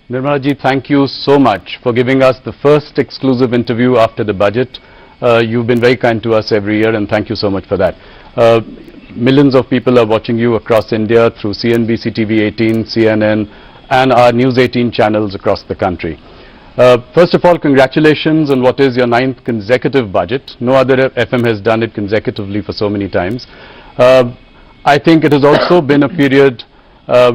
Nirmala ji, thank you so much for giving us the first exclusive interview after the budget. You've been very kind to us every year, and thank you so much for that. Millions of people are watching you across India through CNBC TV 18, CNN, and our News 18 channels across the country. First of all, congratulations on what is your 9th consecutive budget. No other FM has done it consecutively for so many times. I think it has also been a period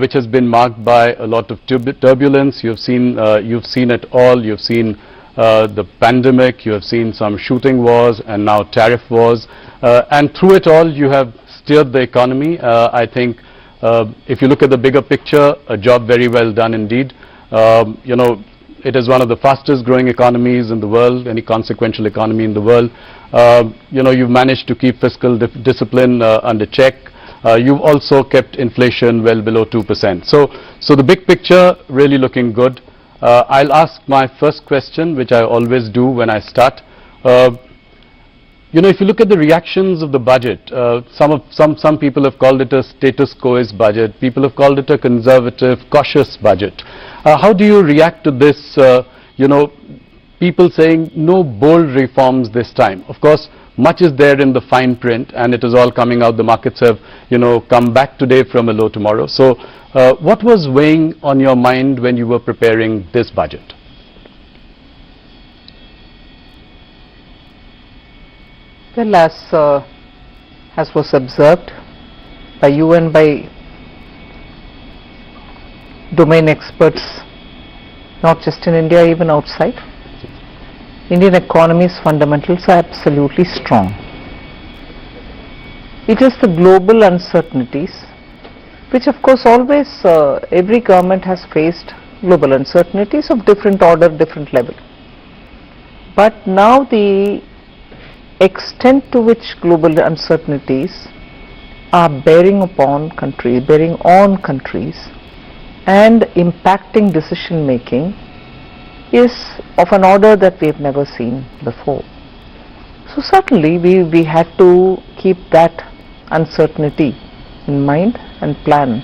which has been marked by a lot of turbulence. You've seen it all. You've seen the pandemic, you have seen some shooting wars and now tariff wars, and through it all you have steered the economy. I think if you look at the bigger picture, a job very well done indeed. You know, it is one of the fastest growing economies in the world, any consequential economy in the world. You know, you've managed to keep fiscal discipline under check. You've also kept inflation well below 2%. So the big picture really looking good. I'll ask my first question, which I always do when I start. You know, if you look at the reactions of the budget, some people have called it a status quoist budget. People have called it a conservative, cautious budget. How do you react to this? You know, people saying no bold reforms this time. Of course, much is there in the fine print, and it is all coming out. The markets have, you know, come back today from a low tomorrow. So, what was weighing on your mind when you were preparing this budget? Well, as was observed by you and by domain experts, not just in India, even outside, Indian economy's fundamentals are absolutely strong. It is the global uncertainties, which of course always every government has faced global uncertainties of different order, different level. But now the extent to which global uncertainties are bearing on countries and impacting decision making is of an order that we have never seen before. So certainly we had to keep that uncertainty in mind and plan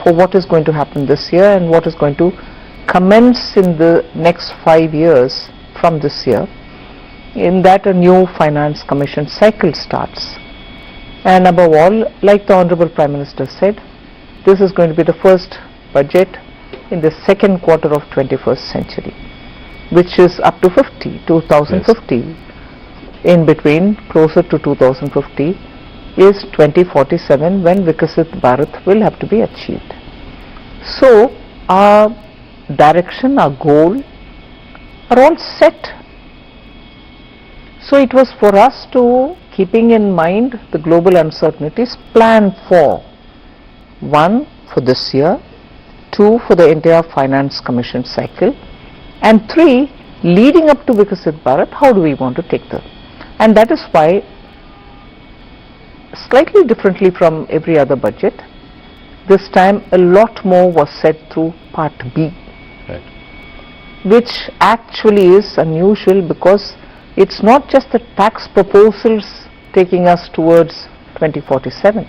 for what is going to happen this year and what is going to commence in the next 5 years from this year, in that a new Finance Commission cycle starts. And above all, like the Honorable Prime Minister said, this is going to be the first budget in the second quarter of 21st century, which is up to 2050. Yes. In between, closer to 2050, is 2047 when Vikasit Bharat will have to be achieved. So, our direction, our goal are all set. So, it was for us to, keeping in mind the global uncertainties, plan for 1 for this year, 2 for the entire Finance Commission cycle, and 3 leading up to Vikasit Bharat, how do we want to take them? And that is why, slightly differently from every other budget, this time a lot more was said through Part B, right, which actually is unusual because it's not just the tax proposals taking us towards 2047.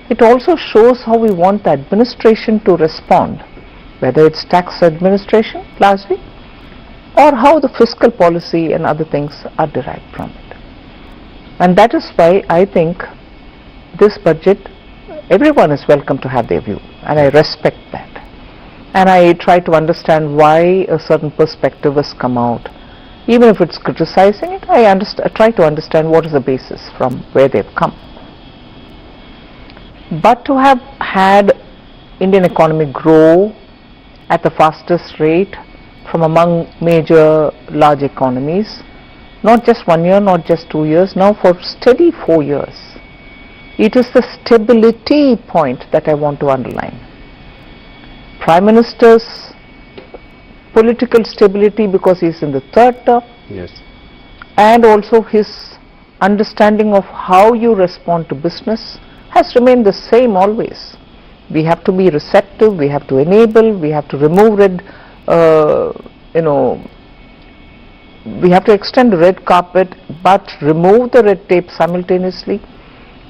It also shows how we want the administration to respond, whether it's tax administration largely, or how the fiscal policy and other things are derived from it. And that is why I think this budget, everyone is welcome to have their view, and I respect that. And I try to understand why a certain perspective has come out. Even if it's criticizing it, I try to understand what is the basis from where they've come. But to have had Indian economy grow at the fastest rate from among major large economies, not just 1 year, not just 2 years, now for steady 4 years. It is the stability point that I want to underline. Prime Minister's political stability because he is in the third term, yes, and also his understanding of how you respond to business has remained the same always. We have to be receptive, we have to enable, we have to remove we have to extend the red carpet but remove the red tape simultaneously,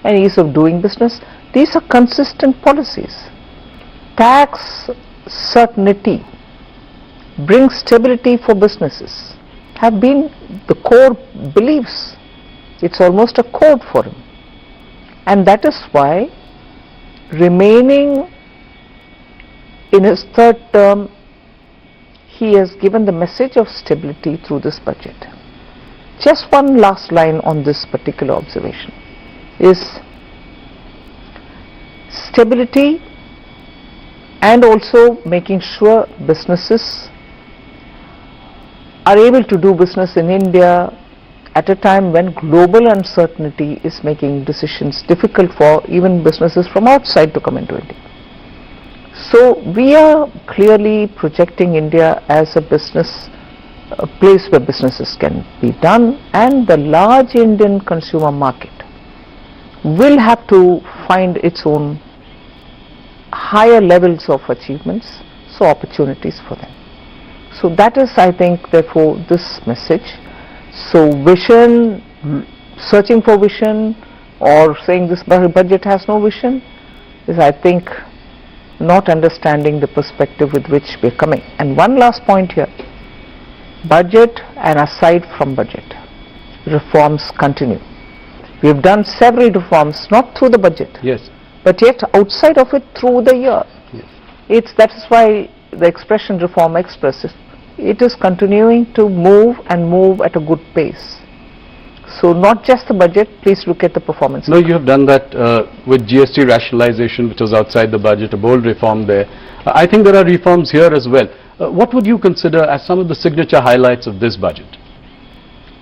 and ease of doing business. These are consistent policies. Tax certainty bring stability for businesses have been the core beliefs. It's almost a code for him. And that is why, remaining in his third term, he has given the message of stability through this budget. Just one last line on this particular observation is stability and also making sure businesses are able to do business in India at a time when global uncertainty is making decisions difficult for even businesses from outside to come into India. So we are clearly projecting India as a place where businesses can be done, and the large Indian consumer market will have to find its own higher levels of achievements, so opportunities for them. So that is, I think, therefore, this message. So vision, searching for vision, or saying this budget has no vision, is, I think, not understanding the perspective with which we are coming. And one last point here, budget and aside from budget, reforms continue. We have done several reforms, not through the budget, Yes. but yet outside of it through the year. Yes. That is why the expression reform expresses, it is continuing to move and move at a good pace. So not just the budget, please look at the performance. No, you have done that with GST rationalization, which was outside the budget, a bold reform there. I think there are reforms here as well. What would you consider as some of the signature highlights of this budget?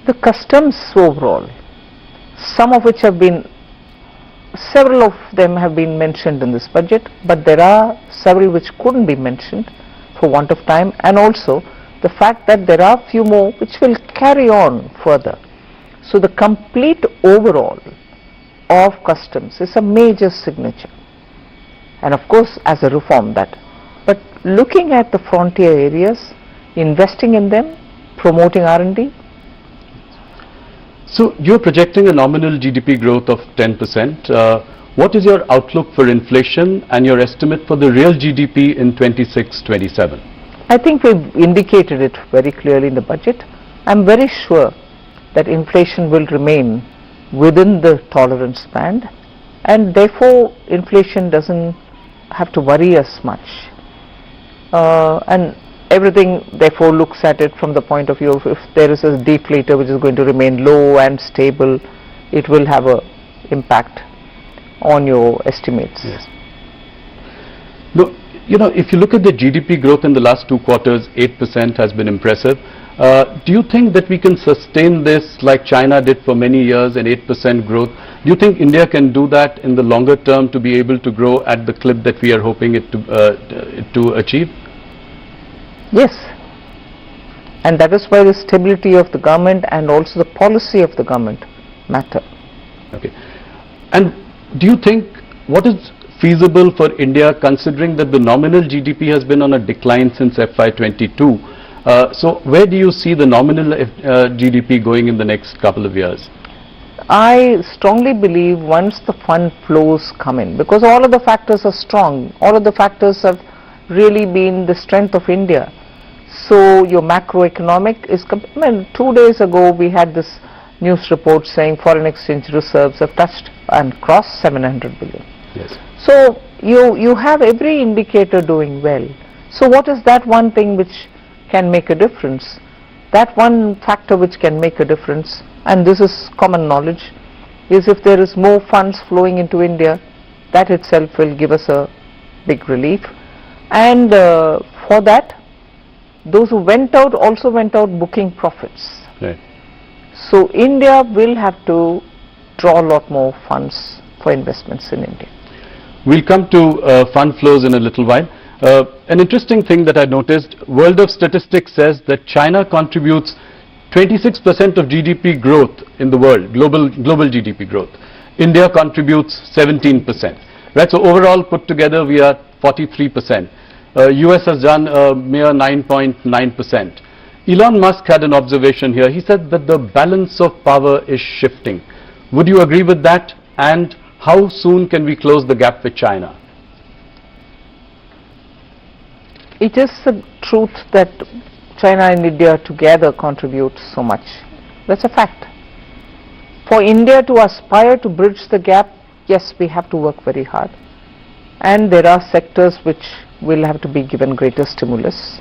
The customs overall, some of which have been, several of them have been mentioned in this budget, but there are several which couldn't be mentioned for want of time, and also the fact that there are few more which will carry on further. So the complete overall of customs is a major signature, and of course as a reform that. But looking at the frontier areas, investing in them, promoting R&D. So you're projecting a nominal GDP growth of 10%. What is your outlook for inflation and your estimate for the real GDP in 26-27? I think we've indicated it very clearly in the budget. I'm very sure that inflation will remain within the tolerance band, and therefore inflation doesn't have to worry us much. And everything therefore looks at it from the point of view of, if there is a deflator which is going to remain low and stable, it will have an impact on your estimates. Yes. Look, you know, if you look at the GDP growth in the last 2 quarters, 8% has been impressive. Do you think that we can sustain this like China did for many years, an 8% growth? Do you think India can do that in the longer term to be able to grow at the clip that we are hoping it to achieve? Yes, and that is why the stability of the government and also the policy of the government matter. Okay. And do you think, what is feasible for India considering that the nominal GDP has been on a decline since FY22? So where do you see the nominal GDP going in the next couple of years? I strongly believe once the fund flows come in, because all of the factors are strong, all of the factors have really been the strength of India. So your macroeconomic is, 2 days ago we had this news report saying foreign exchange reserves have touched and crossed 700 billion. Yes. So you have every indicator doing well. So what is that one thing which can make a difference? That one factor which can make a difference, and this is common knowledge, is if there is more funds flowing into India, that itself will give us a big relief. And for that, those who went out also went out booking profits. Right. So India will have to draw a lot more funds for investments in India. We'll come to fund flows in a little while. An interesting thing that I noticed, World of Statistics says that China contributes 26% of GDP growth in the world, global GDP growth. India contributes 17%. Right, so overall put together we are 43%. US has done a mere 9.9%. Elon Musk had an observation here. He said that the balance of power is shifting. Would you agree with that? And how soon can we close the gap with China? It is the truth that China and India together contribute so much. That's a fact. For India to aspire to bridge the gap, yes, we have to work very hard. And there are sectors which will have to be given greater stimulus.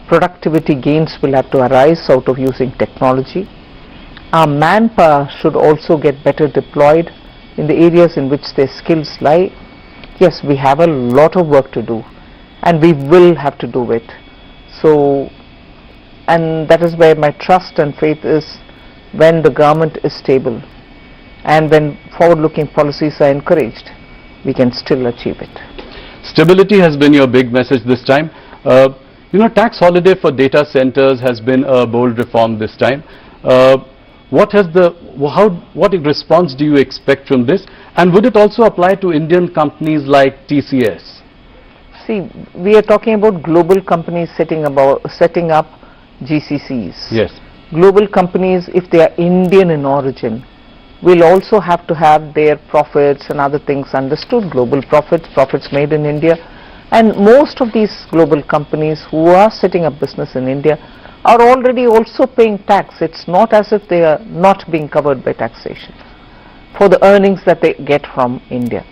Productivity gains will have to arise out of using technology. Our manpower should also get better deployed in the areas in which their skills lie. Yes, we have a lot of work to do, and we will have to do it. So, and that is where my trust and faith is. When the government is stable and when forward-looking policies are encouraged, we can still achieve it. Stability has been your big message this time. Tax holiday for data centers has been a bold reform this time. What response do you expect from this, and would it also apply to Indian companies like TCS? See, we are talking about global companies setting up GCCs. Yes. Global companies, if they are Indian in origin, will also have to have their profits and other things understood. Global profits made in India. And most of these global companies who are setting up business in India are already also paying tax. It's not as if they are not being covered by taxation for the earnings that they get from India.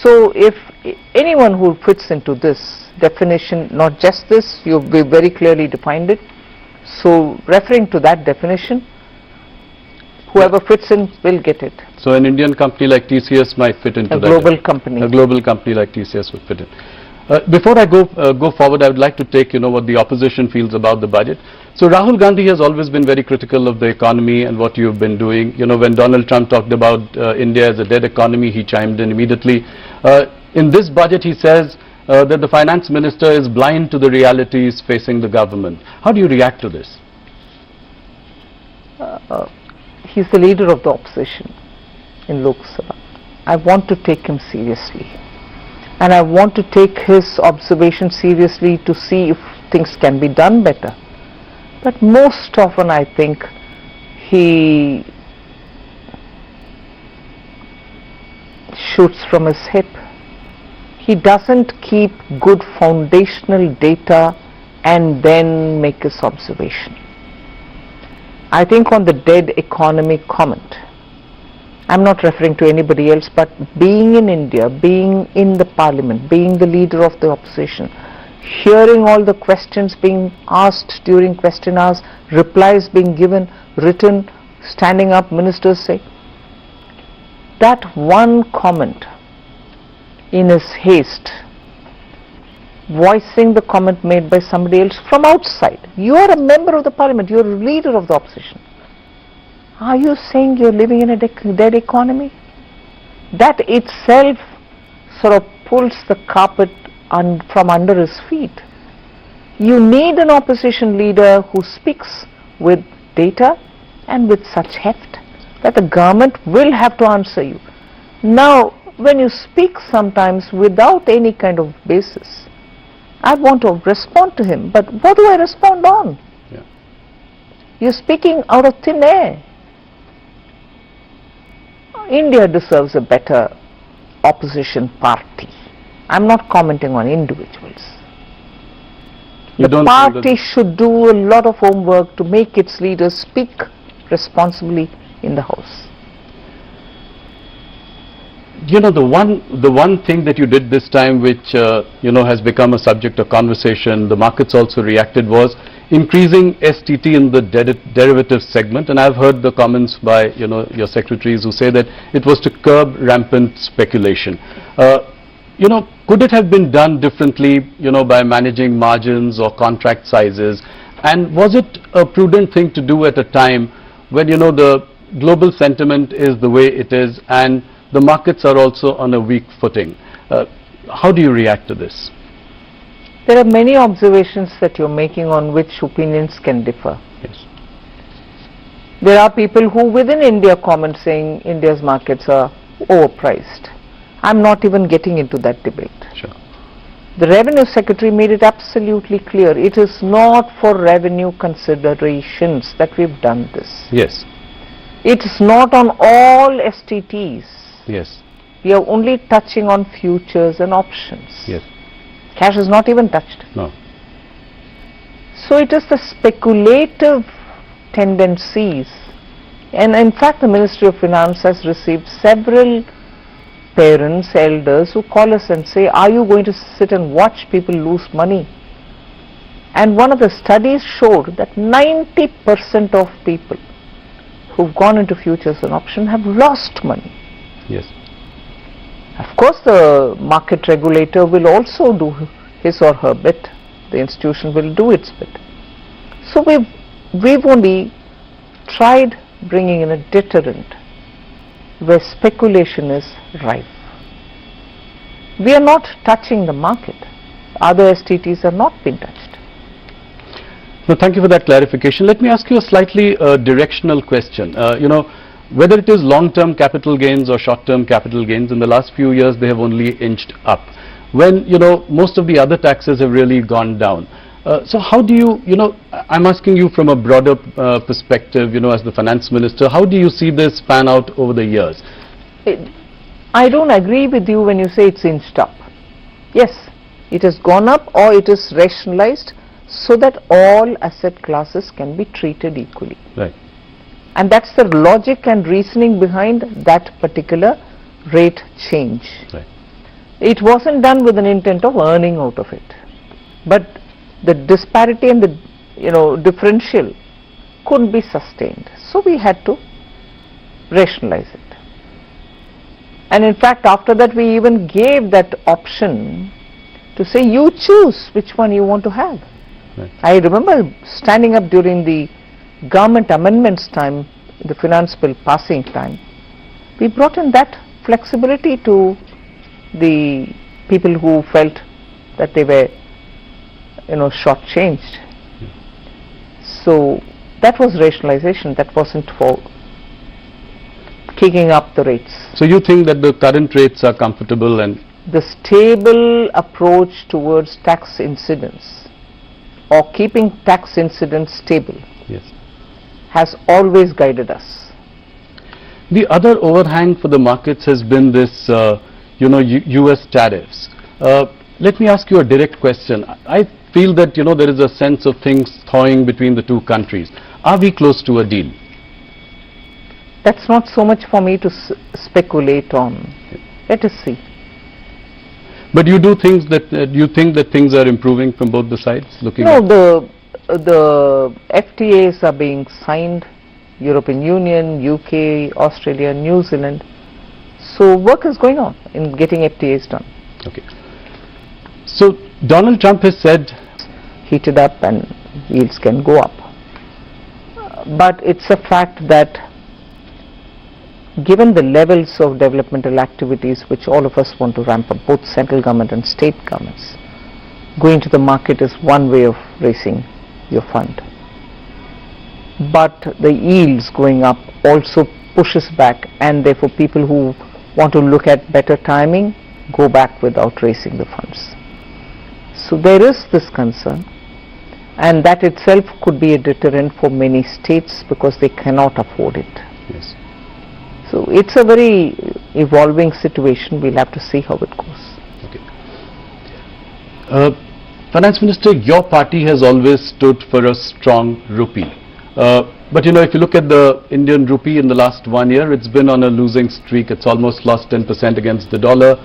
So if anyone who fits into this definition, not just this, you've very clearly defined it. So referring to that definition, whoever fits in will get it. So an Indian company like TCS might fit into that. A global company. A global company like TCS would fit in. Before I go forward, I would like to take what the opposition feels about the budget. So Rahul Gandhi has always been very critical of the economy and what you've been doing. When Donald Trump talked about India as a dead economy, he chimed in immediately. In this budget, he says that the finance minister is blind to the realities facing the government. How do you react to this? He's the leader of the opposition in Lok Sabha. I want to take him seriously. And I want to take his observation seriously to see if things can be done better. But most often I think he shoots from his hip. He doesn't keep good foundational data and then make his observation. I think on the dead economy comment, I'm not referring to anybody else, but being in India, being in the parliament, being the leader of the opposition, hearing all the questions being asked during question hours, replies being given, written, standing up, ministers say, that one comment in his haste, voicing the comment made by somebody else from outside. You are a member of the parliament, you are a leader of the opposition. Are you saying you're living in a dead economy? That itself sort of pulls the carpet from under his feet. You need an opposition leader who speaks with data and with such heft that the government will have to answer you. Now, when you speak sometimes without any kind of basis, I want to respond to him, but what do I respond on? Yeah. You're speaking out of thin air. India deserves a better opposition party. I'm not commenting on individuals. The party should do a lot of homework to make its leaders speak responsibly in the House. The one thing that you did this time which has become a subject of conversation, the markets also reacted, was increasing STT in the derivative segment, and I've heard the comments by your secretaries who say that it was to curb rampant speculation. Could it have been done differently, by managing margins or contract sizes, and was it a prudent thing to do at a time when the global sentiment is the way it is and the markets are also on a weak footing? How do you react to this? There are many observations that you're making on which opinions can differ. Yes. There are people who within India comment saying India's markets are overpriced. I'm not even getting into that debate. Sure. The Revenue Secretary made it absolutely clear. It is not for revenue considerations that we've done this. Yes. It is not on all STTs. Yes. We are only touching on futures and options. Yes. Cash is not even touched. No. So it is the speculative tendencies, and in fact the Ministry of Finance has received several parents, elders who call us and say, are you going to sit and watch people lose money? And one of the studies showed that 90% of people who've gone into futures and option have lost money. Yes. Of course the market regulator will also do his or her bit. The institution will do its bit. So we've only tried bringing in a deterrent where speculation is rife. We are not touching the market. Other STTs are not being touched. No, thank you for that clarification. Let me ask you a slightly directional question. Whether it is long-term capital gains or short-term capital gains, in the last few years they have only inched up. When, most of the other taxes have really gone down. So how do you, I'm asking you from a broader perspective, as the Finance Minister, how do you see this pan out over the years? I don't agree with you when you say it's inched up. Yes, it has gone up or it is rationalized so that all asset classes can be treated equally. Right. And that's the logic and reasoning behind that particular rate change. Right. It wasn't done with an intent of earning out of it. But the disparity and the differential couldn't be sustained. So we had to rationalize it. And in fact, after that we even gave that option to say you choose which one you want to have. Right. I remember standing up during the government amendments time, the finance bill passing time. We brought in that flexibility to the people who felt that they were shortchanged. So that was rationalization, that wasn't for kicking up the rates. So you think that the current rates are comfortable and... The stable approach towards tax incidence or keeping tax incidence stable, yes, has always guided us. The other overhang for the markets has been this, US tariffs. Let me ask you a direct question. I feel that, there is a sense of things thawing between the two countries. Are we close to a deal? That's not so much for me to speculate on. Let us see. But you do think that things are improving from both the sides? The FTAs are being signed, European Union, UK, Australia, New Zealand. So work is going on in getting FTAs done. Okay. So Donald Trump has said, heated up and yields can go up. But it's a fact that given the levels of developmental activities which all of us want to ramp up, both central government and state governments, going to the market is one way of raising your fund. But the yields going up also pushes back, and therefore people who want to look at better timing go back without raising the funds. So there is this concern, and that itself could be a deterrent for many states because they cannot afford it. yes. So it's a very evolving situation. We'll have to see how it goes. Okay. Finance Minister, your party has always stood for a strong rupee. But if you look at the Indian rupee in the last 1 year, it's been on a losing streak. It's almost lost 10% against the dollar,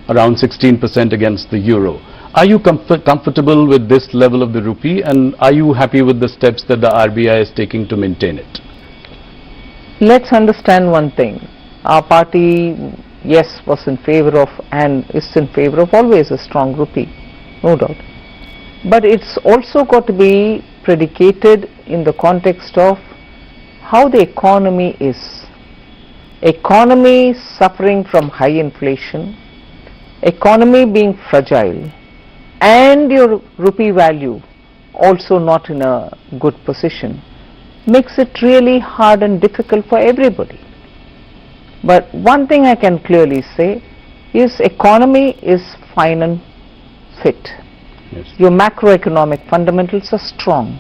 around 16% against the euro. Are you comfortable with this level of the rupee, and are you happy with the steps that the RBI is taking to maintain it? Let's understand one thing. Our party, yes, was in favor of and is in favor of always a strong rupee, no doubt. But it's also got to be predicated in the context of how the economy is. Economy suffering from high inflation, economy being fragile, and your rupee value also not in a good position, makes it really hard and difficult for everybody. But one thing I can clearly say is economy is fine and fit. Yes. Your macroeconomic fundamentals are strong.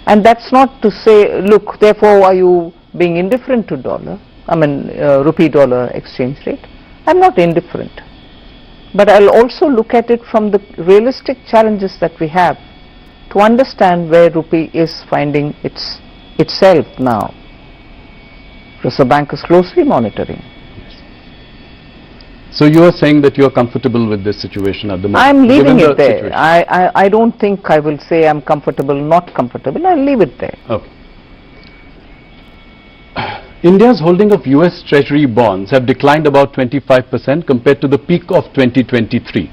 And that's not to say, look, therefore are you being indifferent to rupee dollar exchange rate? I'm not indifferent. But I'll also look at it from the realistic challenges that we have to understand where rupee is finding itself now. Reserve Bank is closely monitoring. So you are saying that you are comfortable with this situation at the moment? I'm leaving given it the there. situation? I don't think I will say I'm comfortable, not comfortable. I'll leave it there. Okay. India's holding of US Treasury bonds have declined about 25% compared to the peak of 2023.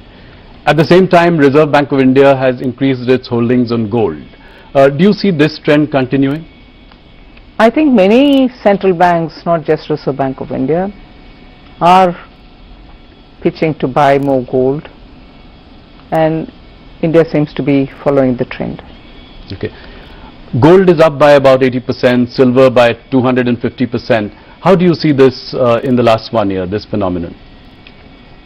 At the same time, Reserve Bank of India has increased its holdings on gold. Do you see this trend continuing? I think many central banks, not just Reserve Bank of India, are pitching to buy more gold, and India seems to be following the trend. Okay. Gold is up by about 80%, silver by 250%. How do you see this in the last 1 year, this phenomenon?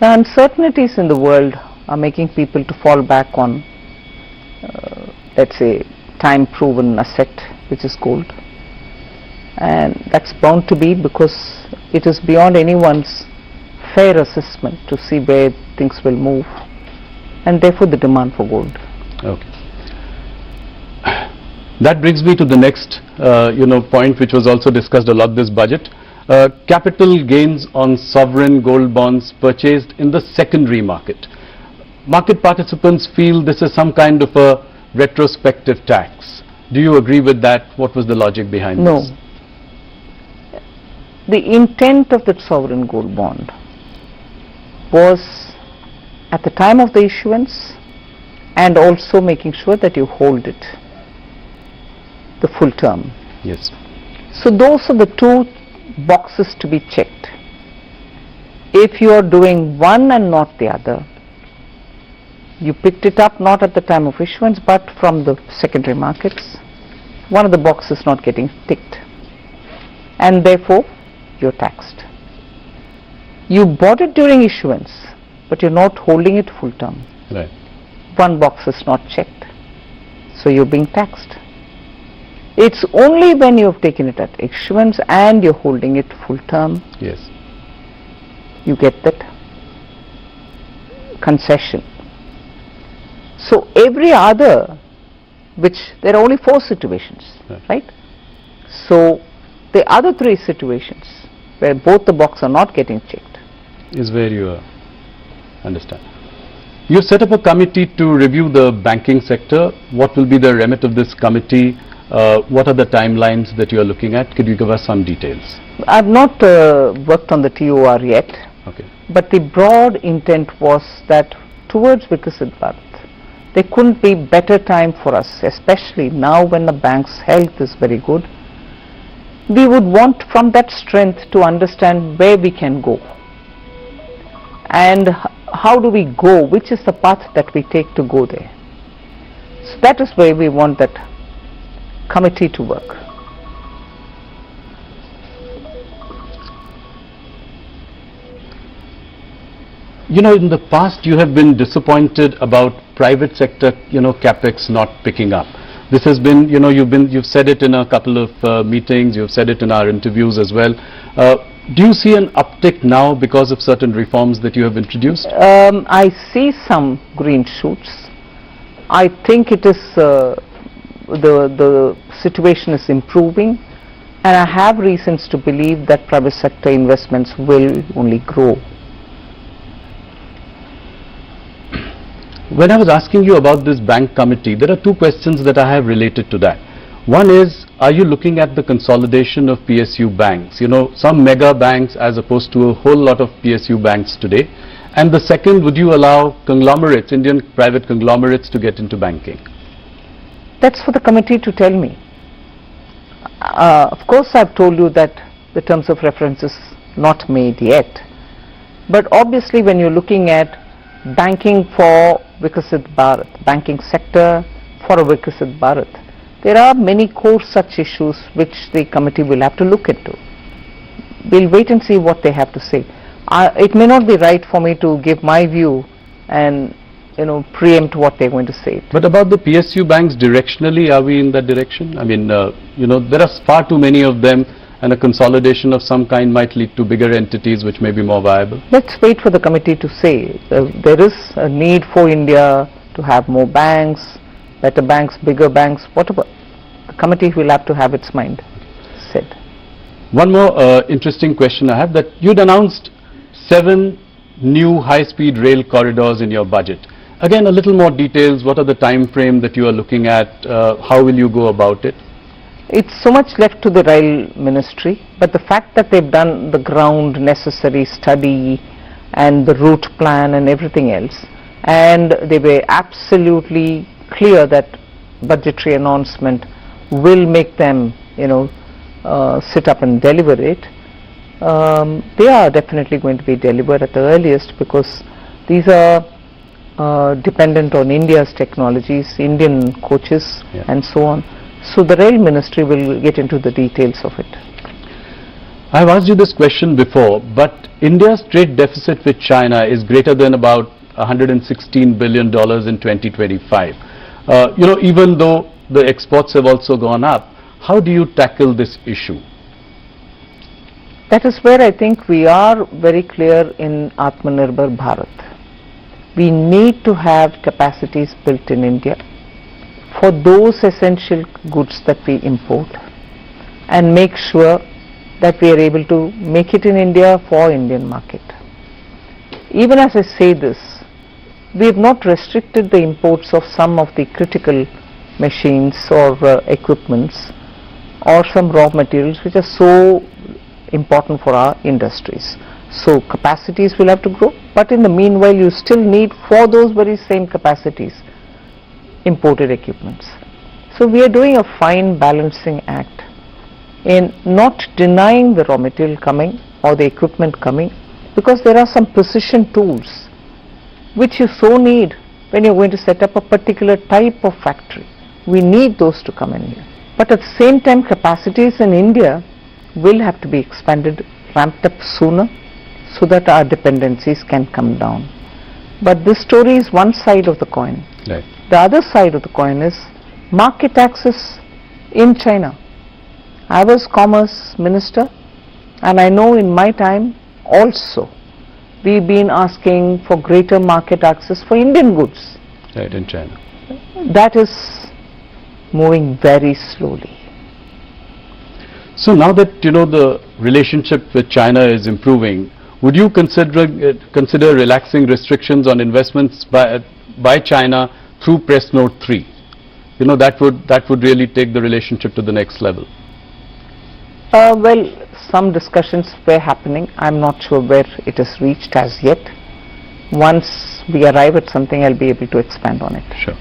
The uncertainties in the world are making people to fall back on, let's say, time-proven asset, which is gold. And that's bound to be because it is beyond anyone's fair assessment to see where things will move, and therefore the demand for gold. Okay. That brings me to the next point, which was also discussed a lot this budget. Capital gains on sovereign gold bonds purchased in the secondary market. Market participants feel this is some kind of a retrospective tax. Do you agree with that? What was the logic behind this? No. The intent of that sovereign gold bond was at the time of the issuance, and also making sure that you hold it the full term. Yes. So those are the two boxes to be checked. If you are doing one and not the other, you picked it up not at the time of issuance but from the secondary markets, one of the boxes not getting ticked, and therefore you're taxed. You bought it during issuance, but you're not holding it full term. Right. One box is not checked, so you're being taxed. It's only when you've taken it at issuance and you're holding it full term, Yes. you get that concession. So every other, which there are only 4 situations, right? So the other 3 situations where both the boxes are not getting checked Is where you understand. You set up a committee to review the banking sector. What will be the remit of this committee? What are the timelines that you are looking at? Could you give us some details? I've not worked on the TOR yet, Okay. but the broad intent was that towards Viksit Bharat, there couldn't be better time for us, especially now when the bank's health is very good. We would want from that strength to understand where we can go and how do we go, which is the path that we take to go there. So that is where we want that committee to work. You know, in the past you have been disappointed about private sector, capex not picking up. This has been, you've said it in a couple of meetings, you've said it in our interviews as well. Do you see an uptick now because of certain reforms that you have introduced? I see some green shoots. I think it is the situation is improving, and I have reasons to believe that private sector investments will only grow. When I was asking you about this bank committee, there are 2 questions that I have related to that. One is, are you looking at the consolidation of PSU banks? Some mega banks as opposed to a whole lot of PSU banks today. And the second, would you allow conglomerates, Indian private conglomerates, to get into banking? That's for the committee to tell me. Of course, I've told you that the terms of reference is not made yet. But obviously, when you're looking at banking for Viksit Bharat, banking sector for a Viksit Bharat, there are many core such issues which the committee will have to look into. We'll wait and see what they have to say. It may not be right for me to give my view and preempt what they're going to say. But about the PSU banks, directionally, are we in that direction? I mean, there are far too many of them, and a consolidation of some kind might lead to bigger entities which may be more viable. Let's wait for the committee to say. There is a need for India to have more banks, better banks, bigger banks, whatever. The committee will have to have its mind said. One more interesting question I have, that you'd announced 7 new high-speed rail corridors in your budget. Again, a little more details. What are the time frame that you are looking at? How will you go about it? It's so much left to the rail ministry, but the fact that they've done the ground necessary study and the route plan and everything else, and they were absolutely clear that budgetary announcement will make them, sit up and deliver it. They are definitely going to be delivered at the earliest, because these are dependent on India's technologies, Indian coaches, and so on. So the rail ministry will get into the details of it. I have asked you this question before, but India's trade deficit with China is greater than about $116 billion in 2025. Even though the exports have also gone up, how do you tackle this issue? That is where I think we are very clear in Atmanirbhar Bharat. We need to have capacities built in India for those essential goods that we import, and make sure that we are able to make it in India for Indian market. Even as I say this, we have not restricted the imports of some of the critical machines or equipments or some raw materials which are so important for our industries. So capacities will have to grow, but in the meanwhile you still need, for those very same capacities, imported equipments. So we are doing a fine balancing act in not denying the raw material coming or the equipment coming, because there are some precision tools which you so need when you're going to set up a particular type of factory. We need those to come in here. But at the same time, capacities in India will have to be expanded, ramped up sooner, so that our dependencies can come down. But this story is one side of the coin. Right. The other side of the coin is market access in China. I was Commerce Minister, and I know in my time also we've been asking for greater market access for Indian goods. Right, in China. That is moving very slowly. So now that the relationship with China is improving, would you consider relaxing restrictions on investments by China through Press Note 3? That would really take the relationship to the next level. Well, some discussions were happening. I'm not sure where it has reached as yet. Once we arrive at something, I'll be able to expand on it. Sure.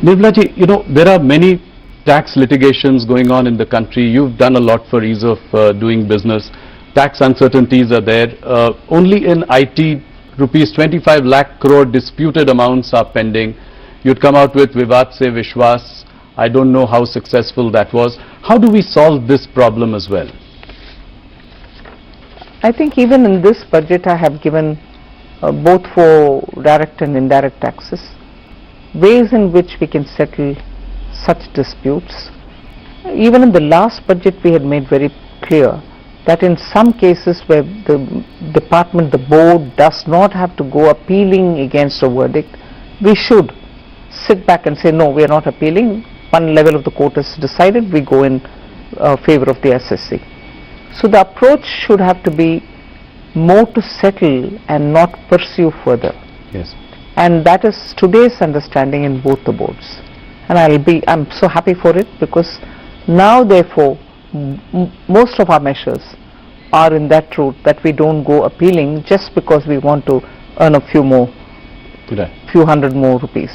Nirmala ji, there are many tax litigations going on in the country. You've done a lot for ease of doing business. Tax uncertainties are there. Only in IT, rupees 25 lakh crore disputed amounts are pending. You'd come out with Vivad Se Vishwas. I don't know how successful that was. How do we solve this problem as well? I think even in this budget I have given both for direct and indirect taxes, ways in which we can settle such disputes. Even in the last budget we had made very clear that in some cases where the department, the board does not have to go appealing against a verdict, we should sit back and say, no, we are not appealing. One level of the court has decided, we go in favor of the SSC. So the approach should have to be more to settle and not pursue further. Yes. And that is today's understanding in both the boards. And I'm so happy for it, because now therefore most of our measures are in that route, that we don't go appealing just because we want to earn a few hundred more rupees.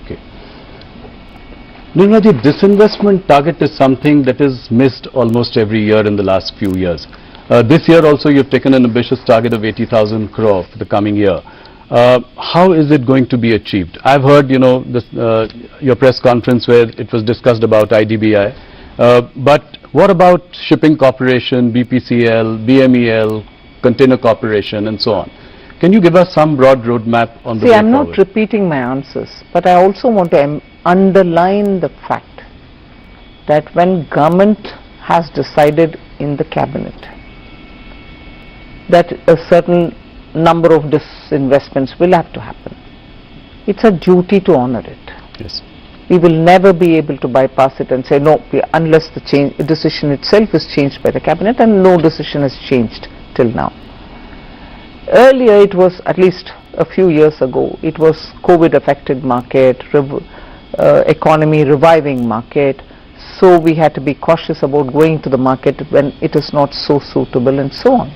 Okay. Nirmala ji, disinvestment target is something that is missed almost every year in the last few years. This year also you've taken an ambitious target of 80,000 crore for the coming year. How is it going to be achieved? I've heard, your press conference where it was discussed about IDBI, but what about Shipping Corporation, BPCL, BMEL, Container Corporation and so on? Can you give us some broad roadmap on the way I'm forward? not repeating my answers, but I also want to underline the fact that when government has decided in the cabinet that a certain number of disinvestments will have to happen, it's a duty to honor it. Yes. We will never be able to bypass it and say no, unless the decision itself is changed by the cabinet, and no decision has changed till now. Earlier it was, at least a few years ago, it was COVID affected market, economy reviving market, so we had to be cautious about going to the market when it is not so suitable and so on.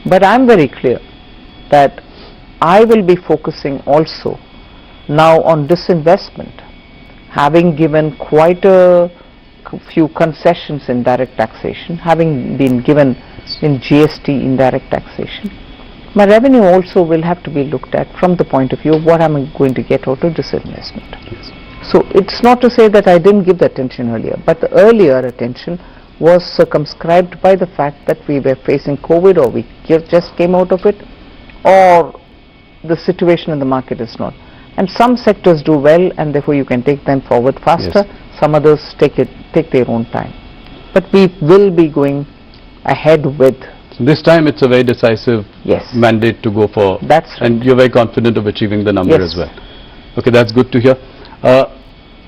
But I am very clear that I will be focusing also now on disinvestment, having given quite a few concessions in direct taxation, having been given in GST indirect taxation. My revenue also will have to be looked at from the point of view of what am I going to get out of disinvestment. Yes. So it's not to say that I didn't give the attention earlier, but the earlier attention was circumscribed by the fact that we were facing COVID, or we just came out of it, or the situation in the market is not. And some sectors do well, and therefore you can take them forward faster. Yes. Some others take their own time. But we will be going ahead with. So this time it's a very decisive mandate to go for. That's right. And you're very confident of achieving the number as well. Okay, that's good to hear.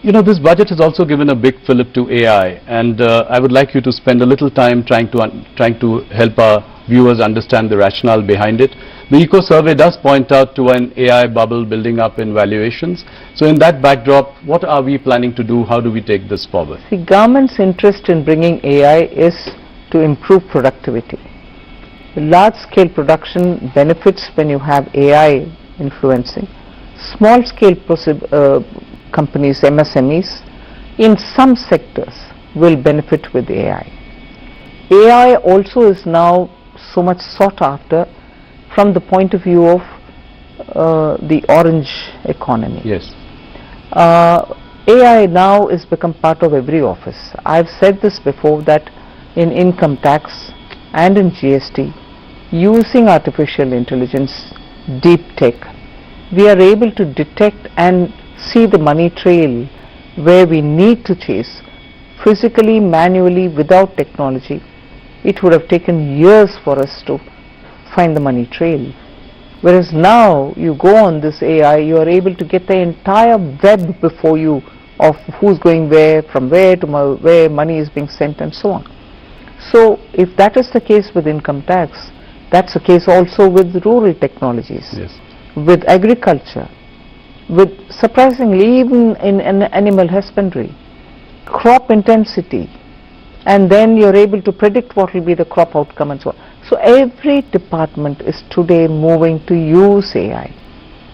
You know, this budget has also given a big fillip to AI, and I would like you to spend a little time trying to help our viewers understand the rationale behind it. The Eco Survey does point out to an AI bubble building up in valuations. So in that backdrop, what are we planning to do? How do we take this forward? The government's interest in bringing AI is to improve productivity. Large-scale production benefits when you have AI influencing. Small-scale companies, MSMEs, in some sectors will benefit with AI. AI also is now so much sought after from the point of view of the orange economy. Yes. AI now has become part of every office. I've said this before, that in income tax and in GST, using artificial intelligence, deep tech, we are able to detect and see the money trail where we need to chase. Physically, manually, without technology, it would have taken years for us to find the money trail. Whereas now you go on this AI, you are able to get the entire web before you of who's going where, from where to where money is being sent, and so on. So if that is the case with income tax, that's the case also with rural technologies, with agriculture, with surprisingly even in animal husbandry, crop intensity, and then you're able to predict what will be the crop outcome and so on. So every department is today moving to use AI.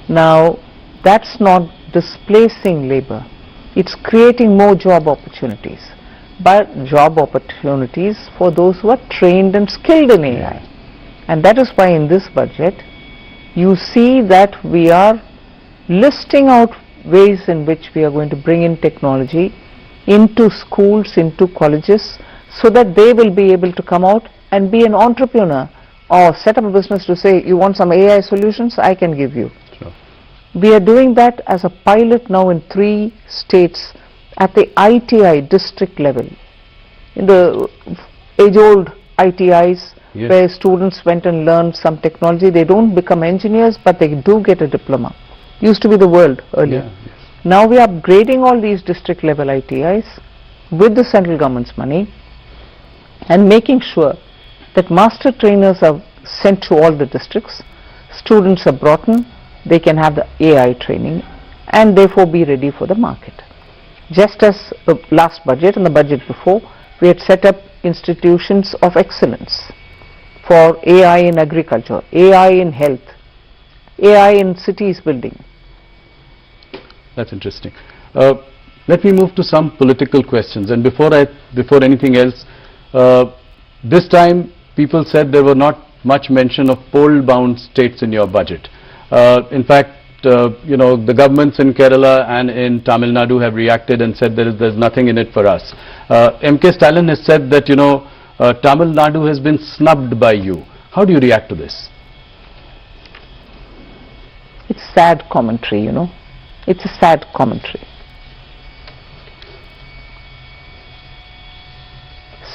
Now that's not displacing labor, it's creating more job opportunities, but job opportunities for those who are trained and skilled in AI. And that is why in this budget you see that we are listing out ways in which we are going to bring in technology into schools, into colleges, so that they will be able to come out and be an entrepreneur or set up a business to say, you want some AI solutions, I can give you. Sure. We are doing that as a pilot now in 3 states at the ITI district level. In the age-old ITIs, where students went and learned some technology, they don't become engineers, but they do get a diploma. Used to be the world earlier. Now we are upgrading all these district level ITIs with the central government's money and making sure that master trainers are sent to all the districts, students are brought in, they can have the AI training and therefore be ready for the market. Just as the last budget and the budget before, we had set up institutions of excellence for AI in agriculture, AI in health, AI in cities building. That's interesting. Let me move to some political questions, and before anything else, this time people said there were not much mention of poll-bound states in your budget. In fact, you know, the governments in Kerala and in Tamil Nadu have reacted and said there's nothing in it for us. MK Stalin has said that, you know, Tamil Nadu has been snubbed by you. How do you react to this? It's sad commentary, you know. It's a sad commentary.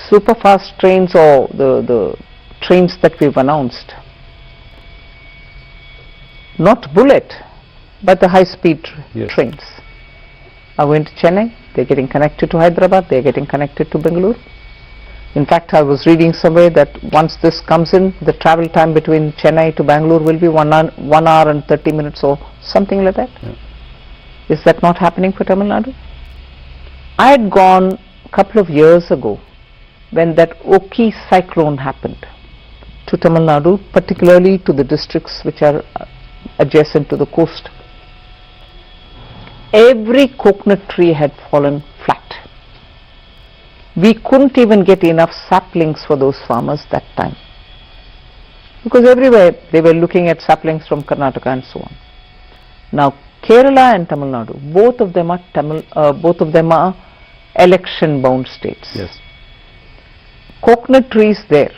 Super fast trains, or the trains that we've announced, not bullet, but the high-speed Yes. trains are going to Chennai, they're getting connected to Hyderabad, they're getting connected to Bengaluru. In fact, I was reading somewhere that once this comes in, the travel time between Chennai to Bangalore will be 1 hour and 30 minutes or something like that. Yeah. Is that not happening for Tamil Nadu? I had gone a couple of years ago when that Oki cyclone happened to Tamil Nadu, particularly to the districts which are adjacent to the coast. Every coconut tree had fallen flat. We couldn't even get enough saplings for those farmers that time, because everywhere they were looking at saplings from Karnataka and so on. Now Kerala and Tamil Nadu, both of them are election bound states. Yes. Coconut trees there,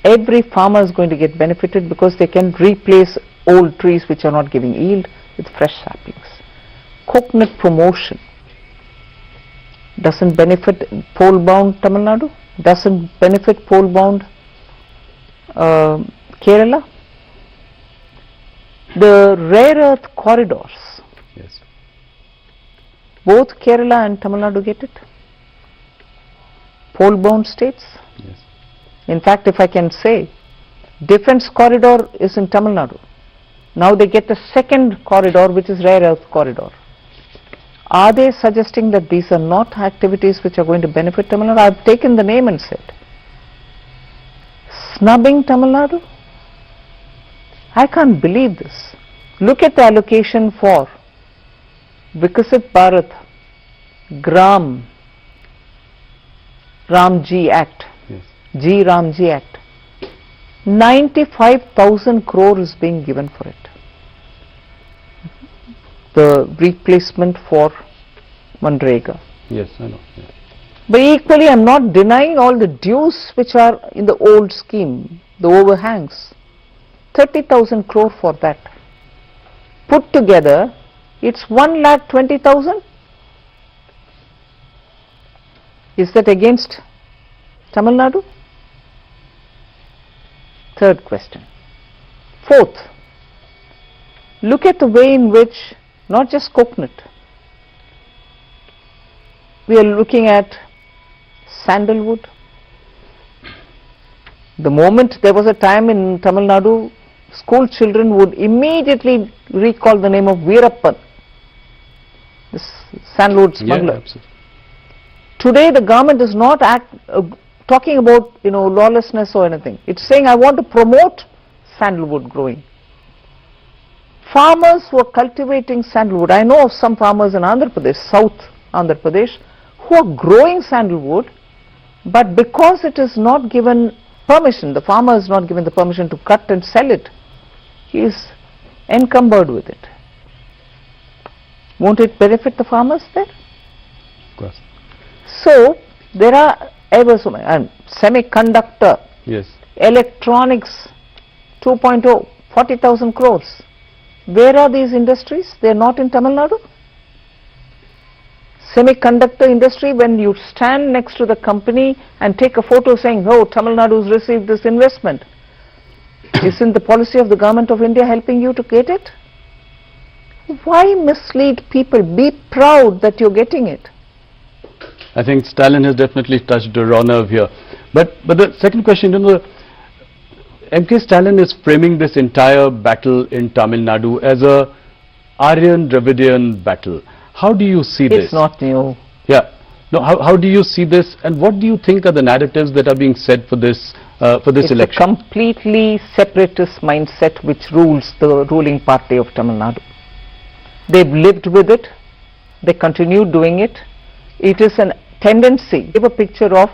every farmer is going to get benefited because they can replace old trees which are not giving yield with fresh saplings. Coconut promotion doesn't benefit pole-bound Tamil Nadu, doesn't benefit pole-bound Kerala. The rare earth corridors, Yes. both Kerala and Tamil Nadu get it. Pole-bound states. Yes. In fact, if I can say, defense corridor is in Tamil Nadu. Now they get the second corridor, which is rare earth corridor. Are they suggesting that these are not activities which are going to benefit Tamil Nadu? I have taken the name and said, snubbing Tamil Nadu? I can't believe this. Look at the allocation for Vikasit Bharat, Gram, Ramji Act, Yes. G Ramji Act. 95,000 crore is being given for it. The replacement for Manrega. Yes, I know. Yeah. But equally, I am not denying all the dues which are in the old scheme, the overhangs. 30,000 crore for that. Put together, it's 1,20,000. Is that against Tamil Nadu? Third question. Fourth, look at the way in which, not just coconut, we are looking at sandalwood. The moment there was a time in Tamil Nadu, school children would immediately recall the name of Veerappan, this sandalwood smuggler. Yeah, absolutely. Today the government is not talking about lawlessness or anything. It's saying, I want to promote sandalwood growing. Farmers who are cultivating sandalwood, I know of some farmers in Andhra Pradesh, South Andhra Pradesh, who are growing sandalwood, but because it is not given permission, the farmer is not given the permission to cut and sell it, he is encumbered with it. Won't it benefit the farmers there? Of course. So there are ever so many, and semiconductor, Yes. electronics 2.0, 40,000 crores. Where are these industries? They are not in Tamil Nadu. Semiconductor industry, when you stand next to the company and take a photo saying, oh, Tamil Nadu has received this investment, isn't the policy of the government of India helping you to get it? Why mislead people? Be proud that you're getting it. I think Stalin has definitely touched a raw nerve here. But the second question, MK Stalin is framing this entire battle in Tamil Nadu as a Aryan-Dravidian battle. How do you see this? It's not new. Yeah. No. How do you see this, and what do you think are the narratives that are being said for this It's election? a completely separatist mindset which rules the ruling party of Tamil Nadu. They've lived with it. They continue doing it. It is a tendency. Give a picture of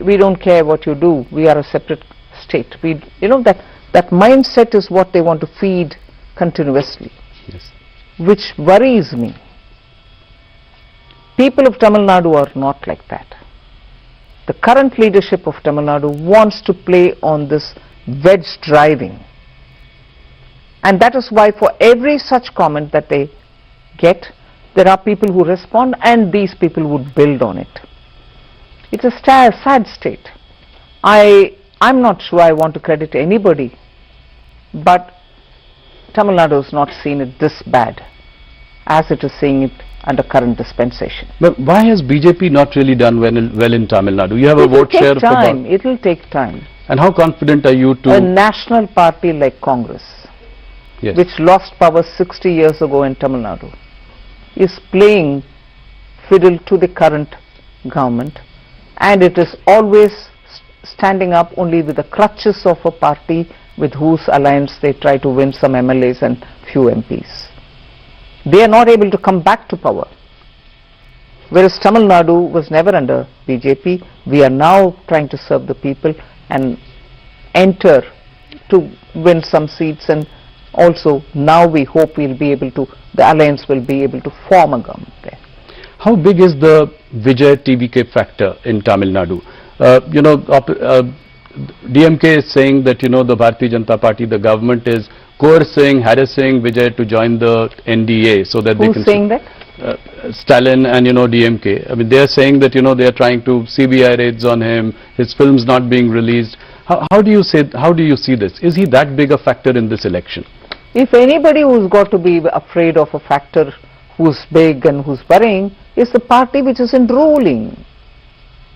we don't care what you do. We are a separate state. That mindset is what they want to feed continuously, Yes. which worries me. People of Tamil Nadu are not like that. The current leadership of Tamil Nadu wants to play on this wedge driving. And that is why for every such comment that they get, there are people who respond, and these people would build on it. It's a sad state. I'm not sure I want to credit anybody, but Tamil Nadu has not seen it this bad as it is seeing it under current dispensation. But why has BJP not really done well in Tamil Nadu? You have a vote share of about... It will take time. And how confident are you to... A national party like Congress, yes, which lost power 60 years ago in Tamil Nadu, is playing fiddle to the current government, and it is always standing up only with the crutches of a party with whose alliance they try to win some MLAs and few MPs. They are not able to come back to power. Whereas Tamil Nadu was never under BJP, we are now trying to serve the people and enter to win some seats, and also now we hope we'll be able to, the alliance will be able to form a government there. How big is the Vijay TVK factor in Tamil Nadu? DMK is saying that, the Bharatiya Janata Party, the government is coercing, harassing Vijay to join the NDA so that they can... Who's saying that? Stalin and, DMK. I mean, they are saying that, they are trying to CBI raids on him, his film's not being released. How do you see this? Is he that big a factor in this election? If anybody who's got to be afraid of a factor who's big and who's worrying, is the party which is in ruling.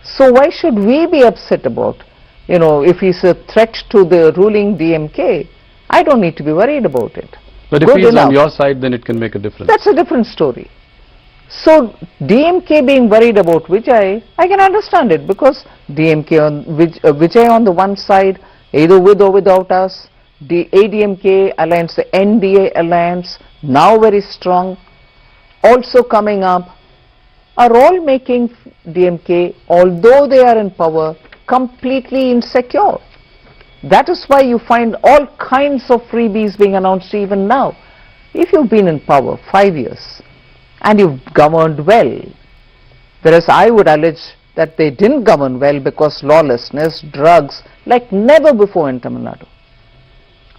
So why should we be upset about, if he's a threat to the ruling DMK, I don't need to be worried about it. But if he's on your side, then it can make a difference. That's a different story. So DMK being worried about Vijay, I can understand it, because DMK on Vijay on the one side, either with or without us, the ADMK alliance, the NDA alliance, now very strong, also coming up, are all making DMK, although they are in power, completely insecure. That is why you find all kinds of freebies being announced even now. If you've been in power 5 years and you've governed well, whereas I would allege that they didn't govern well because lawlessness, drugs, like never before in Tamil Nadu.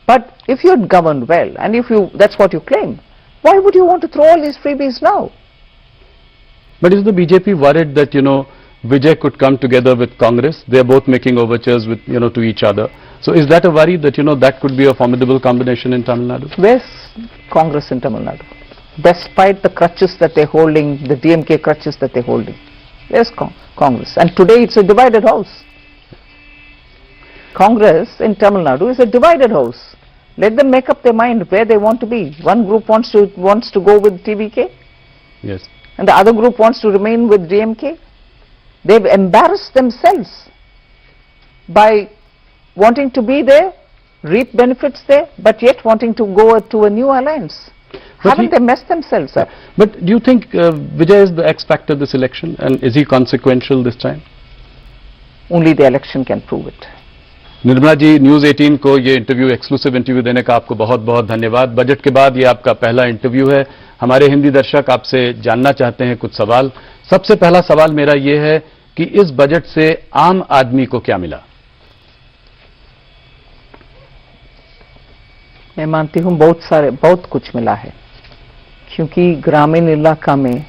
But if you had governed well, and that's what you claim, why would you want to throw all these freebies now? But is the BJP worried that, Vijay could come together with Congress? They are both making overtures with, to each other. So is that a worry that, that could be a formidable combination in Tamil Nadu? Where's Congress in Tamil Nadu? Despite the crutches that they're holding, the DMK crutches that they're holding, where's Congress? And today it's a divided house. Congress in Tamil Nadu is a divided house. Let them make up their mind where they want to be. One group wants to go with TVK. Yes. And the other group wants to remain with DMK. They've embarrassed themselves by wanting to be there, reap benefits there, but yet wanting to go to a new alliance. Haven't they messed themselves up? But do you think Vijay is the X factor this election, and is he consequential this time? Only the election can prove it. Nirmala ji, news 18 को ये exclusive interview देने का आपको बहुत बहुत धन्यवाद। Budget के बाद ये आपका पहला इंटरव्यू है। हमारे हिंदी दर्शक आपसे जानना चाहते हैं कुछ सवाल। सबसे पहला सवाल मेरा ये है कि इस बजट से आम आदमी को क्या मिला? मैं मानती हूं बहुत कुछ मिला है, क्योंकि ग्रामीण इलाका में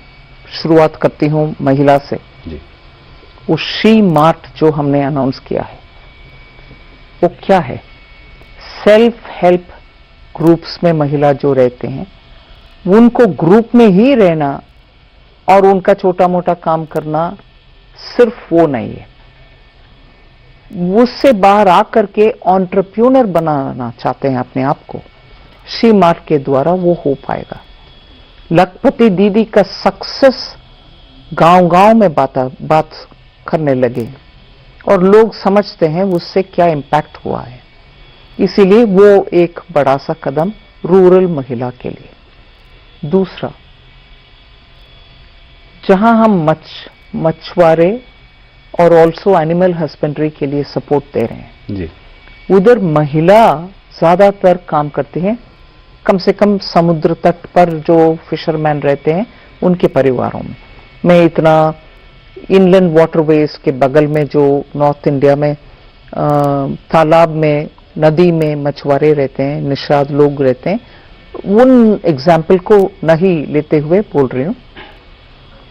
शुरुआत करती हूं महिला से। वो शी मार्ट जो हमने अनाउंस किया है, वो क्या है? सेल्फ हेल्प ग्रुप्स में महिला जो रहते हैं, उनको ग्रुप में ही रहना और उनका छोटा मोटा काम करना सिर्फ वो नहीं है, उससे बाहर आकर के एंटरप्रेन्योर बनाना चाहते हैं अपने आप को। शी मार्ट के द्वारा वो हो पाएगा। लखपति दीदी का सक्सेस गांव-गांव में बात करने लगे और लोग समझते हैं उससे क्या इम्पैक्ट हुआ है। इसीलिए वो एक बड़ा सा कदम रूरल महिला के लिए। दूसरा, जहां हम मछुआरे और ऑल्सो एनिमल हस्बेंड्री के लिए सपोर्ट दे रहे हैं जी, उधर महिला ज्यादातर काम करती हैं, कम से कम समुद्र तट पर जो फिशरमैन रहते हैं उनके परिवारों में। मैं इतना इनलैंड वाटरवेज के बगल में जो नॉर्थ इंडिया में तालाब में, नदी में मछुआरे रहते हैं, निषाद लोग रहते हैं, उन एग्जाम्पल को नहीं लेते हुए बोल रही हूं।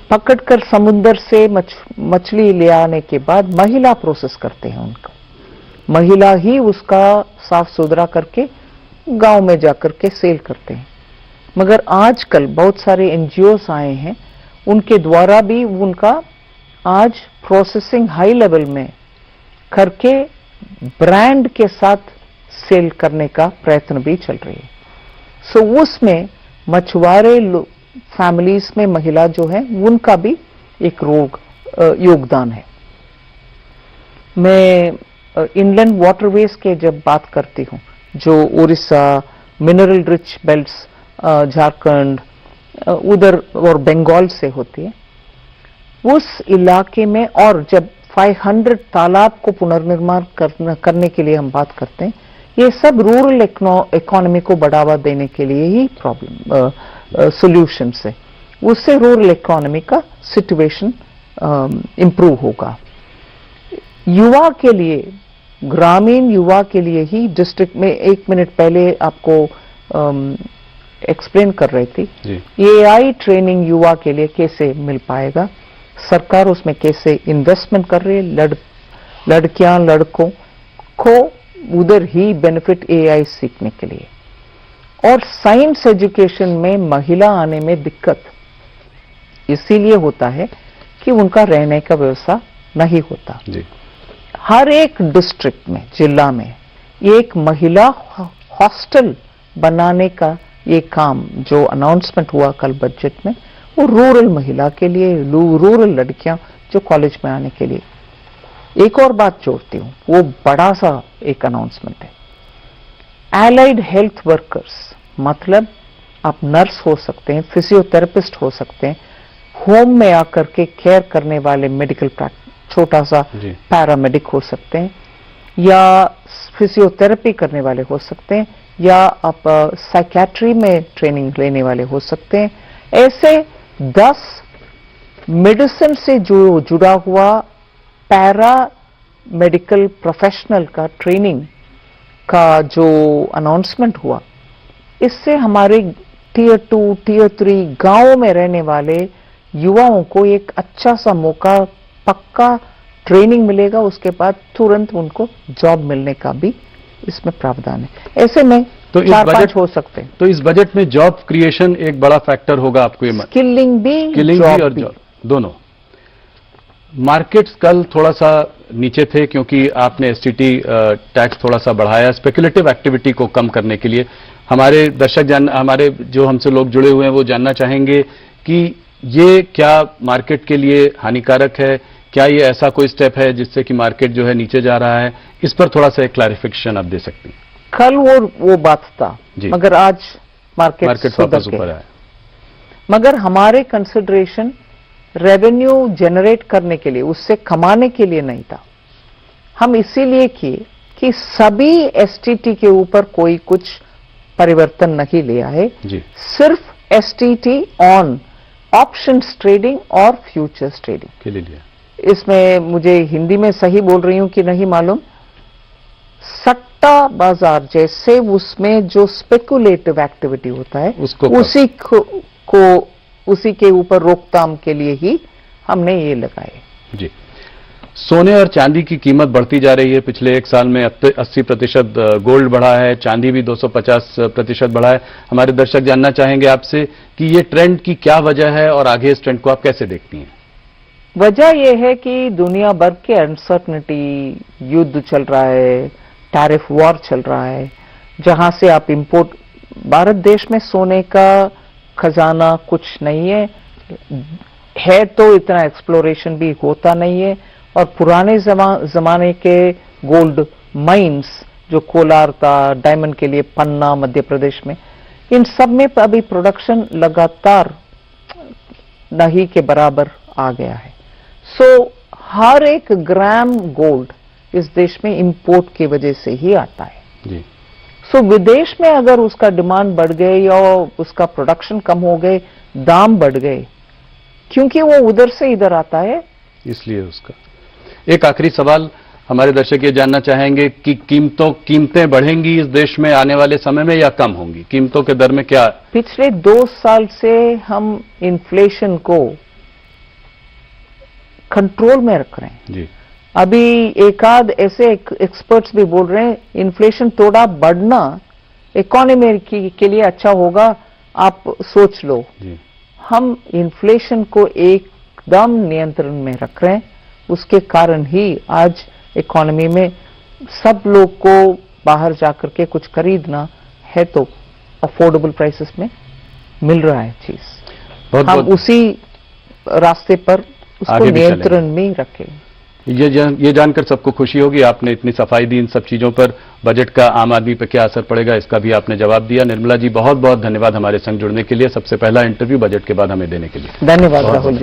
पकड़कर समुद्र से मछली ले आने के बाद महिला प्रोसेस करते हैं उनका, महिला ही उसका साफ सुथरा करके गांव में जाकर के सेल करते हैं। मगर आजकल बहुत सारे एनजीओस आए हैं, उनके द्वारा भी उनका आज प्रोसेसिंग हाई लेवल में करके ब्रांड के साथ सेल करने का प्रयत्न भी चल रही है। सो उसमें मछुआरे फैमिलीज में महिला जो है उनका भी एक योगदान है। मैं इनलैंड वाटरवेज के जब बात करती हूँ, जो Orissa, mineral rich belts, Jharkhand उधर और बंगाल से होती है, उस इलाके में, और जब 500 तालाब को पुनर्निर्माण करने के लिए हम बात करते हैं, ये सब रूरल इकोनॉमी को बढ़ावा देने के लिए ही सॉल्यूशन है। उससे रूरल इकोनॉमी का सिचुएशन इंप्रूव होगा। युवा के लिए, ग्रामीण युवा के लिए ही डिस्ट्रिक्ट में 1 मिनट पहले आपको एक्सप्लेन कर रही थी, एआई ट्रेनिंग युवा के लिए कैसे मिल पाएगा, सरकार उसमें कैसे इन्वेस्टमेंट कर रही है, लड़कियां लड़कों को उधर ही बेनिफिट एआई सीखने के लिए। और साइंस एजुकेशन में महिला आने में दिक्कत इसीलिए होता है कि उनका रहने का व्यवस्था नहीं होता जी। हर एक डिस्ट्रिक्ट में, जिला में एक महिला हॉस्टल बनाने का ये काम जो अनाउंसमेंट हुआ कल बजट में, वो रूरल महिला के लिए, रूरल लड़कियां जो कॉलेज में आने के लिए। एक और बात जोड़ती हूं, वो बड़ा सा एक अनाउंसमेंट है। एलाइड हेल्थ वर्कर्स, मतलब आप नर्स हो सकते हैं, फिजियोथेरेपिस्ट हो सकते हैं, होम में आकर के केयर करने वाले मेडिकल छोटा सा पैरामेडिक हो सकते हैं, या फिजियोथेरेपी करने वाले हो सकते हैं, या आप साइकियाट्री में ट्रेनिंग लेने वाले हो सकते हैं। ऐसे 10 मेडिसिन से जो जुड़ा हुआ पैरा मेडिकल प्रोफेशनल का ट्रेनिंग का जो अनाउंसमेंट हुआ, इससे हमारे टियर 2, टियर 3 गांवों में रहने वाले युवाओं को एक अच्छा सा मौका, पक्का ट्रेनिंग मिलेगा, उसके बाद तुरंत उनको जॉब मिलने का भी इसमें प्रावधान है। ऐसे में तो 4-5 हो सकते हैं। तो इस बजट में जॉब क्रिएशन एक बड़ा फैक्टर होगा, आपको ये स्किलिंग भी और जॉब दोनों। मार्केट्स कल थोड़ा सा नीचे थे क्योंकि आपने एसटीटी टैक्स थोड़ा सा बढ़ाया स्पेकुलेटिव एक्टिविटी को कम करने के लिए। हमारे दर्शक हमारे जो हमसे लोग जुड़े हुए हैं वो जानना चाहेंगे कि ये क्या मार्केट के लिए हानिकारक है, क्या ये ऐसा कोई स्टेप है जिससे कि मार्केट जो है नीचे जा रहा है? इस पर थोड़ा सा एक क्लैरिफिकेशन आप दे सकते हैं। कल वो बात था, मगर आज मार्केट वापस ऊपर आया। मगर हमारे कंसिडरेशन रेवेन्यू जनरेट करने के लिए, उससे कमाने के लिए नहीं था। हम इसीलिए किए कि सभी एसटीटी के ऊपर कोई कुछ परिवर्तन नहीं लिया है, सिर्फ एसटीटी ऑन ऑप्शंस ट्रेडिंग और फ्यूचर्स ट्रेडिंग के लिए लिया। इसमें मुझे हिंदी में सही बोल रही हूं कि नहीं मालूम, सट्टा बाजार जैसे उसमें जो स्पेकुलेटिव एक्टिविटी होता है उसी के ऊपर रोकथाम के लिए ही हमने ये लगाए। जी, सोने और चांदी की कीमत बढ़ती जा रही है। पिछले 1 साल में 80% गोल्ड बढ़ा है, चांदी भी 250% बढ़ा है। हमारे दर्शक जानना चाहेंगे आपसे कि ये ट्रेंड की क्या वजह है और आगे इस ट्रेंड को आप कैसे देखती हैं? वजह यह है कि दुनिया भर के अनसर्टनिटी, युद्ध चल रहा है, टैरिफ वॉर चल रहा है, जहां से आप इंपोर्ट, भारत देश में सोने का खजाना कुछ नहीं है तो इतना एक्सप्लोरेशन भी होता नहीं है। और पुराने जमाने के गोल्ड माइंस जो कोलार था, डायमंड के लिए पन्ना मध्य प्रदेश में, इन सब में अभी प्रोडक्शन लगातार नहीं के बराबर आ गया है। सो हर एक ग्राम गोल्ड इस देश में इंपोर्ट की वजह से ही आता है। सो विदेश में अगर उसका डिमांड बढ़ गए या उसका प्रोडक्शन कम हो गए, दाम बढ़ गए, क्योंकि वो उधर से इधर आता है, इसलिए उसका। एक आखिरी सवाल, हमारे दर्शक ये जानना चाहेंगे कि कीमतें बढ़ेंगी इस देश में आने वाले समय में या कम होंगी? कीमतों के दर में क्या? पिछले 2 साल से हम इन्फ्लेशन को कंट्रोल में रख रहे हैं। अभी एकाध ऐसे एक्सपर्ट्स भी बोल रहे हैं इन्फ्लेशन थोड़ा बढ़ना इकोनॉमी के लिए अच्छा होगा, आप सोच लो। हम इन्फ्लेशन को एकदम नियंत्रण में रख रहे हैं, उसके कारण ही आज इकोनॉमी में सब लोग को बाहर जाकर के कुछ खरीदना है तो अफोर्डेबल प्राइसेस में मिल रहा है चीज। हम उसी रास्ते पर उसको नियंत्रण में ही रखें। ये जानकर सबको खुशी होगी, आपने इतनी सफाई दी इन सब चीजों पर। बजट का आम आदमी पर क्या असर पड़ेगा इसका भी आपने जवाब दिया। निर्मला जी, बहुत बहुत धन्यवाद हमारे संग जुड़ने के लिए। सबसे पहला इंटरव्यू बजट के बाद हमें देने के लिए। धन्यवाद राहुल जी।